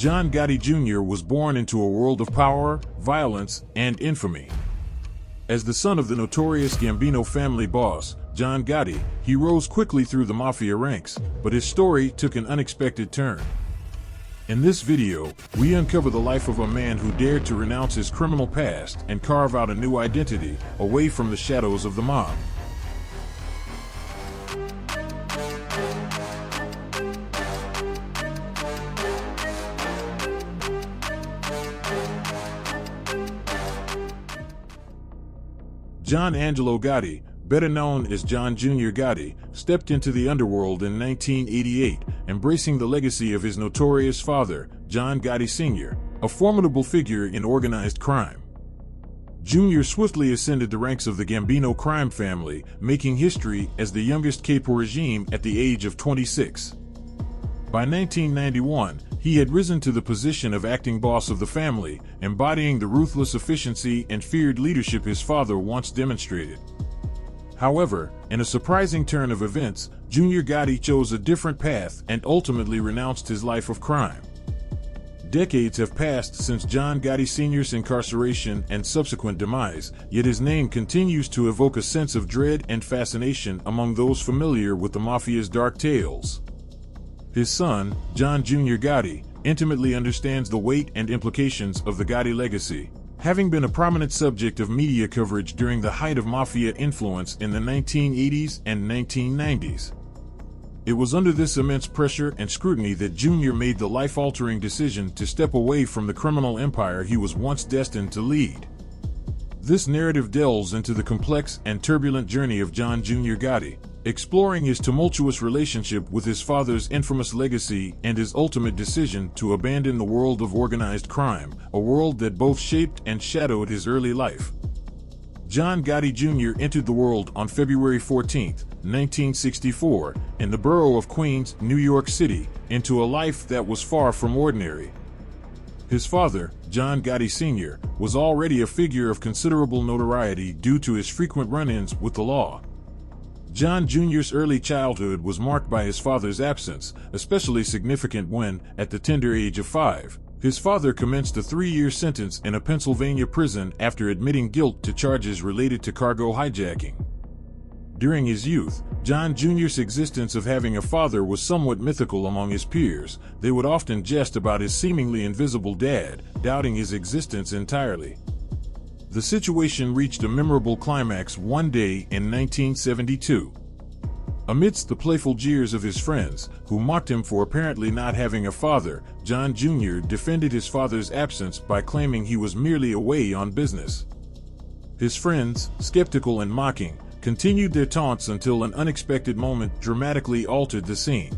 John Gotti Jr. was born into a world of power, violence, and infamy. As the son of the notorious Gambino family boss, John Gotti, he rose quickly through the mafia ranks, but his story took an unexpected turn. In this video, we uncover the life of a man who dared to renounce his criminal past and carve out a new identity, away from the shadows of the mob. John Angelo Gotti, better known as John Jr. Gotti, stepped into the underworld in 1988, embracing the legacy of his notorious father, John Gotti Sr., a formidable figure in organized crime. Jr. swiftly ascended the ranks of the Gambino crime family, making history as the youngest capo regime at the age of 26. By 1991, he had risen to the position of acting boss of the family, embodying the ruthless efficiency and feared leadership his father once demonstrated. However, in a surprising turn of events, Jr. Gotti chose a different path and ultimately renounced his life of crime. Decades have passed since John Gotti Sr.'s incarceration and subsequent demise, yet his name continues to evoke a sense of dread and fascination among those familiar with the mafia's dark tales. His son, John Jr. Gotti, intimately understands the weight and implications of the Gotti legacy, having been a prominent subject of media coverage during the height of mafia influence in the 1980s and 1990s. It was under this immense pressure and scrutiny that Jr. made the life-altering decision to step away from the criminal empire he was once destined to lead. This narrative delves into the complex and turbulent journey of John Jr. Gotti, exploring his tumultuous relationship with his father's infamous legacy and his ultimate decision to abandon the world of organized crime, a world that both shaped and shadowed his early life. John Gotti Jr. entered the world on February 14, 1964, in the borough of Queens, New York City, into a life that was far from ordinary. His father, John Gotti Sr., was already a figure of considerable notoriety due to his frequent run-ins with the law. John Jr.'s early childhood was marked by his father's absence, especially significant when, at the tender age of 5, his father commenced a 3-year sentence in a Pennsylvania prison after admitting guilt to charges related to cargo hijacking. During his youth, John Jr.'s existence of having a father was somewhat mythical among his peers. They would often jest about his seemingly invisible dad, doubting his existence entirely. The situation reached a memorable climax one day in 1972. Amidst the playful jeers of his friends, who mocked him for apparently not having a father, John Jr. defended his father's absence by claiming he was merely away on business. His friends, skeptical and mocking, continued their taunts until an unexpected moment dramatically altered the scene.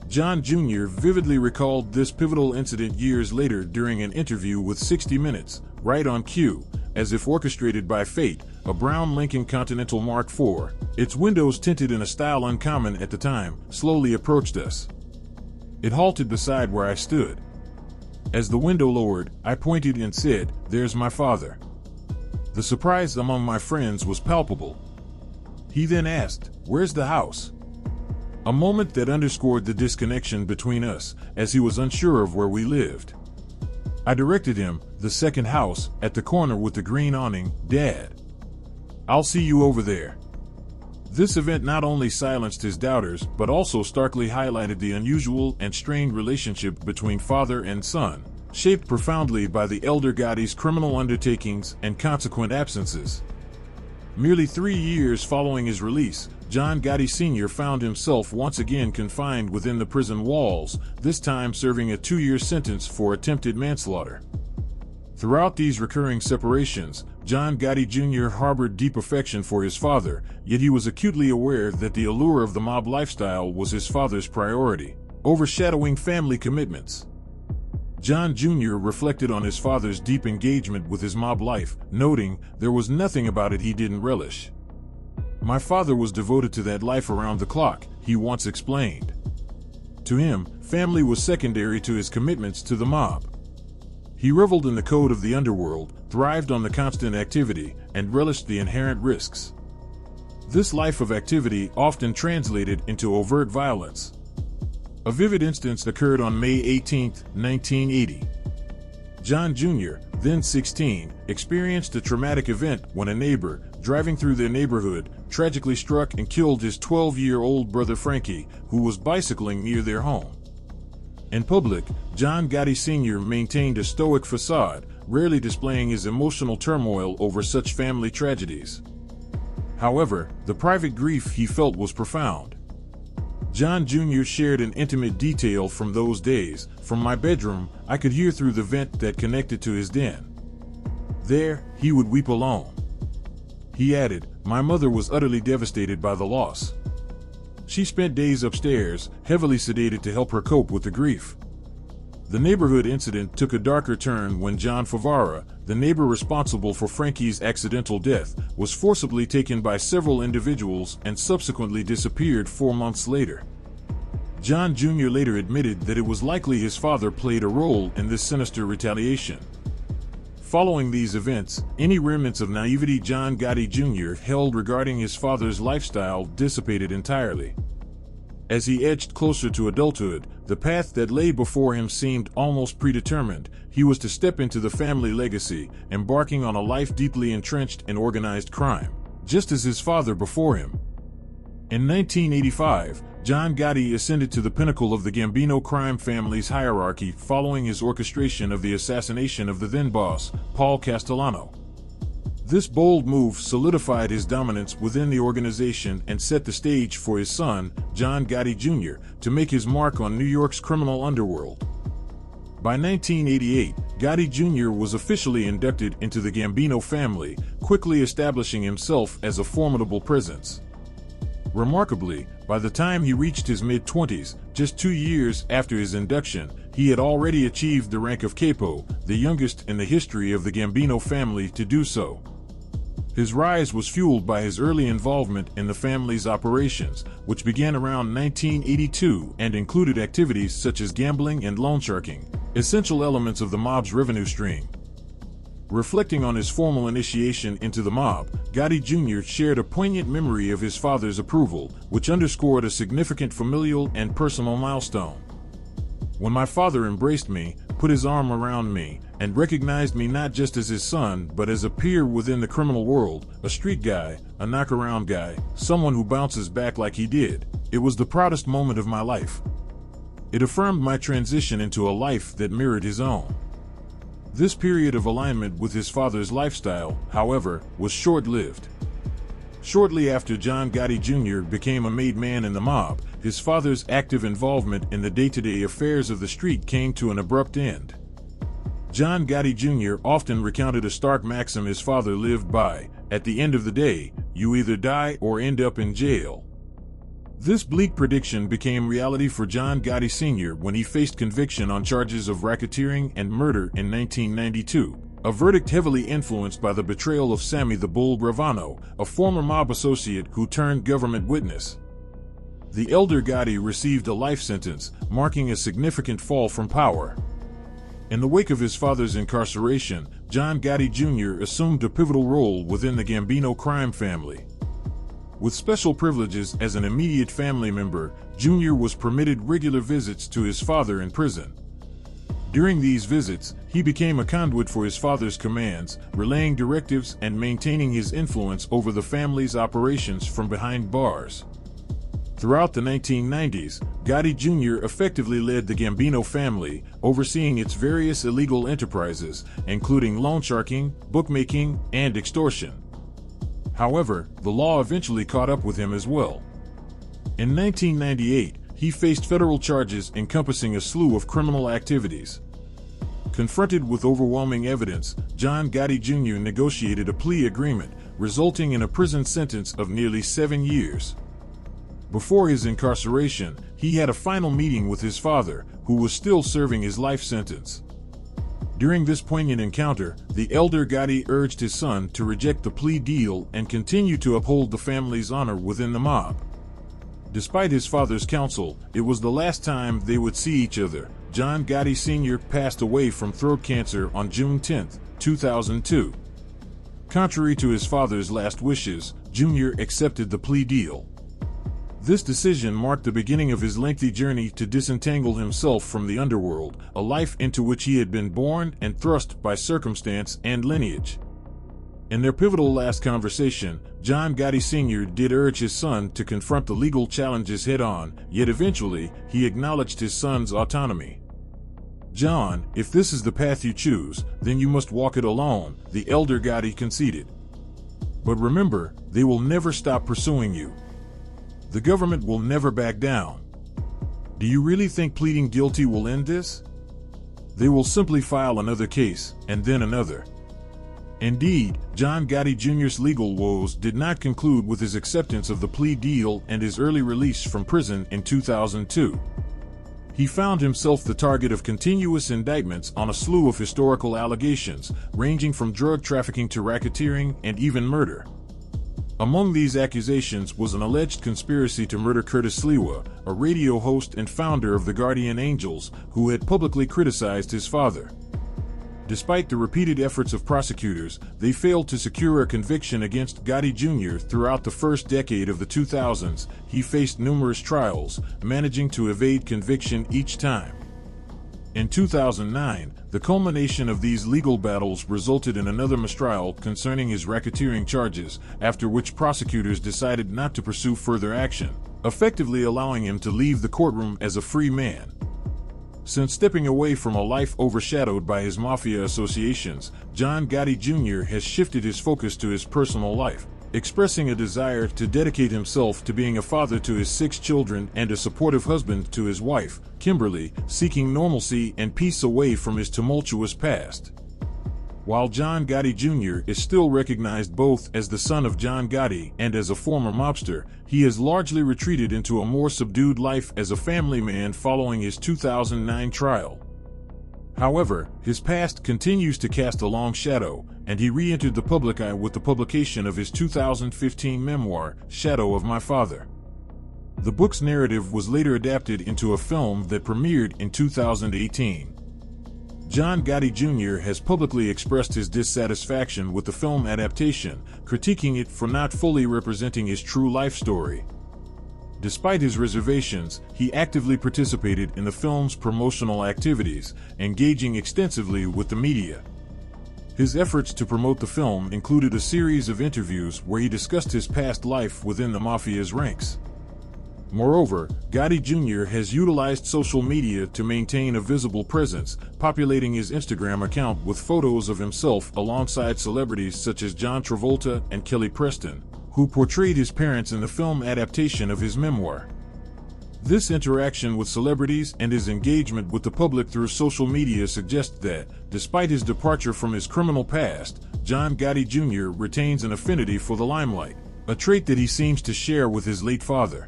John Jr. vividly recalled this pivotal incident years later during an interview with 60 Minutes, right on cue, as if orchestrated by fate. A brown Lincoln Continental Mark IV, its windows tinted in a style uncommon at the time, slowly approached us. It halted beside where I stood. As the window lowered, I pointed and said, "There's my father." The surprise among my friends was palpable. He then asked, "Where's the house?" A moment that underscored the disconnection between us, as he was unsure of where we lived. I directed him, "The second house, at the corner with the green awning, Dad. I'll see you over there." This event not only silenced his doubters, but also starkly highlighted the unusual and strained relationship between father and son, shaped profoundly by the elder Gotti's criminal undertakings and consequent absences. Merely 3 years following his release, John Gotti Sr. found himself once again confined within the prison walls, this time serving a 2-year sentence for attempted manslaughter. Throughout these recurring separations, John Gotti Jr. harbored deep affection for his father, yet he was acutely aware that the allure of the mob lifestyle was his father's priority, overshadowing family commitments. John Jr. reflected on his father's deep engagement with his mob life, noting, "There was nothing about it he didn't relish. My father was devoted to that life around the clock," he once explained. To him, family was secondary to his commitments to the mob. He reveled in the code of the underworld, thrived on the constant activity, and relished the inherent risks. This life of activity often translated into overt violence. A vivid instance occurred on May 18, 1980. John Jr., then 16, experienced a traumatic event when a neighbor, driving through their neighborhood, tragically struck and killed his 12-year-old brother Frankie, who was bicycling near their home. In public, John Gotti Sr. maintained a stoic facade, rarely displaying his emotional turmoil over such family tragedies. However, the private grief he felt was profound. John Jr. shared an intimate detail from those days. "From my bedroom, I could hear through the vent that connected to his den. There, he would weep alone." He added, "My mother was utterly devastated by the loss. She spent days upstairs, heavily sedated to help her cope with the grief." The neighborhood incident took a darker turn when John Favara, the neighbor responsible for Frankie's accidental death, was forcibly taken by several individuals and subsequently disappeared 4 months later. John Jr. later admitted that it was likely his father played a role in this sinister retaliation. Following these events, any remnants of naivety John Gotti Jr. held regarding his father's lifestyle dissipated entirely. As he edged closer to adulthood, the path that lay before him seemed almost predetermined. He was to step into the family legacy, embarking on a life deeply entrenched in organized crime, just as his father before him. In 1985, John Gotti ascended to the pinnacle of the Gambino crime family's hierarchy following his orchestration of the assassination of the then boss, Paul Castellano. This bold move solidified his dominance within the organization and set the stage for his son, John Gotti Jr., to make his mark on New York's criminal underworld. By 1988, Gotti Jr. was officially inducted into the Gambino family, quickly establishing himself as a formidable presence. Remarkably, by the time he reached his mid-20s, just 2 years after his induction, he had already achieved the rank of capo, the youngest in the history of the Gambino family to do so. His rise was fueled by his early involvement in the family's operations, which began around 1982 and included activities such as gambling and loan sharking, essential elements of the mob's revenue stream. Reflecting on his formal initiation into the mob, Gotti Jr. shared a poignant memory of his father's approval, which underscored a significant familial and personal milestone. "When my father embraced me, put his arm around me, and recognized me not just as his son, but as a peer within the criminal world, a street guy, a knockaround guy, someone who bounces back like he did, it was the proudest moment of my life. It affirmed my transition into a life that mirrored his own." This period of alignment with his father's lifestyle, however, was short-lived. Shortly after John Gotti Jr. became a made man in the mob, his father's active involvement in the day-to-day affairs of the street came to an abrupt end. John Gotti Jr. often recounted a stark maxim his father lived by: "At the end of the day, you either die or end up in jail." This bleak prediction became reality for John Gotti Sr. when he faced conviction on charges of racketeering and murder in 1992, a verdict heavily influenced by the betrayal of Sammy the Bull Gravano, a former mob associate who turned government witness. The elder Gotti received a life sentence, marking a significant fall from power. In the wake of his father's incarceration, John Gotti Jr. assumed a pivotal role within the Gambino crime family. With special privileges as an immediate family member, Jr. was permitted regular visits to his father in prison. During these visits, he became a conduit for his father's commands, relaying directives and maintaining his influence over the family's operations from behind bars. Throughout the 1990s, Gotti Jr. effectively led the Gambino family, overseeing its various illegal enterprises, including loan sharking, bookmaking, and extortion. However, the law eventually caught up with him as well. In 1998, he faced federal charges encompassing a slew of criminal activities. Confronted with overwhelming evidence, John Gotti Jr. negotiated a plea agreement, resulting in a prison sentence of nearly 7 years. Before his incarceration, he had a final meeting with his father, who was still serving his life sentence. During this poignant encounter, the elder Gotti urged his son to reject the plea deal and continue to uphold the family's honor within the mob. Despite his father's counsel, it was the last time they would see each other. John Gotti Sr. passed away from throat cancer on June 10, 2002. Contrary to his father's last wishes, Jr. accepted the plea deal. This decision marked the beginning of his lengthy journey to disentangle himself from the underworld, a life into which he had been born and thrust by circumstance and lineage. In their pivotal last conversation, John Gotti Sr. did urge his son to confront the legal challenges head-on, yet eventually, he acknowledged his son's autonomy. "John, if this is the path you choose, then you must walk it alone," the elder Gotti conceded. "But remember, they will never stop pursuing you. The government will never back down. Do you really think pleading guilty will end this? They will simply file another case, and then another." Indeed, John Gotti Jr.'s legal woes did not conclude with his acceptance of the plea deal and his early release from prison in 2002. He found himself the target of continuous indictments on a slew of historical allegations, ranging from drug trafficking to racketeering and even murder. Among these accusations was an alleged conspiracy to murder Curtis Sliwa, a radio host and founder of the Guardian Angels, who had publicly criticized his father. Despite the repeated efforts of prosecutors, they failed to secure a conviction against Gotti Jr. Throughout the first decade of the 2000s, he faced numerous trials, managing to evade conviction each time. In 2009, the culmination of these legal battles resulted in another mistrial concerning his racketeering charges, after which prosecutors decided not to pursue further action, effectively allowing him to leave the courtroom as a free man. Since stepping away from a life overshadowed by his mafia associations, John Gotti Jr. has shifted his focus to his personal life, expressing a desire to dedicate himself to being a father to his 6 children and a supportive husband to his wife, Kimberly, seeking normalcy and peace away from his tumultuous past. While John Gotti Jr. is still recognized both as the son of John Gotti and as a former mobster, he has largely retreated into a more subdued life as a family man following his 2009 trial. However, his past continues to cast a long shadow, and he re-entered the public eye with the publication of his 2015 memoir, Shadow of My Father. The book's narrative was later adapted into a film that premiered in 2018. John Gotti Jr. has publicly expressed his dissatisfaction with the film adaptation, critiquing it for not fully representing his true life story. Despite his reservations, he actively participated in the film's promotional activities, engaging extensively with the media. His efforts to promote the film included a series of interviews where he discussed his past life within the mafia's ranks. Moreover, Gotti Jr. has utilized social media to maintain a visible presence, populating his Instagram account with photos of himself alongside celebrities such as John Travolta and Kelly Preston, who portrayed his parents in the film adaptation of his memoir. This interaction with celebrities and his engagement with the public through social media suggests that, despite his departure from his criminal past, John Gotti Jr. retains an affinity for the limelight, a trait that he seems to share with his late father.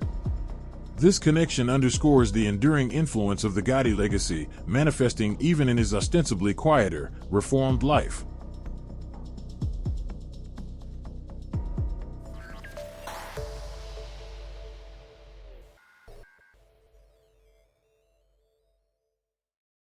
This connection underscores the enduring influence of the Gotti legacy, manifesting even in his ostensibly quieter, reformed life.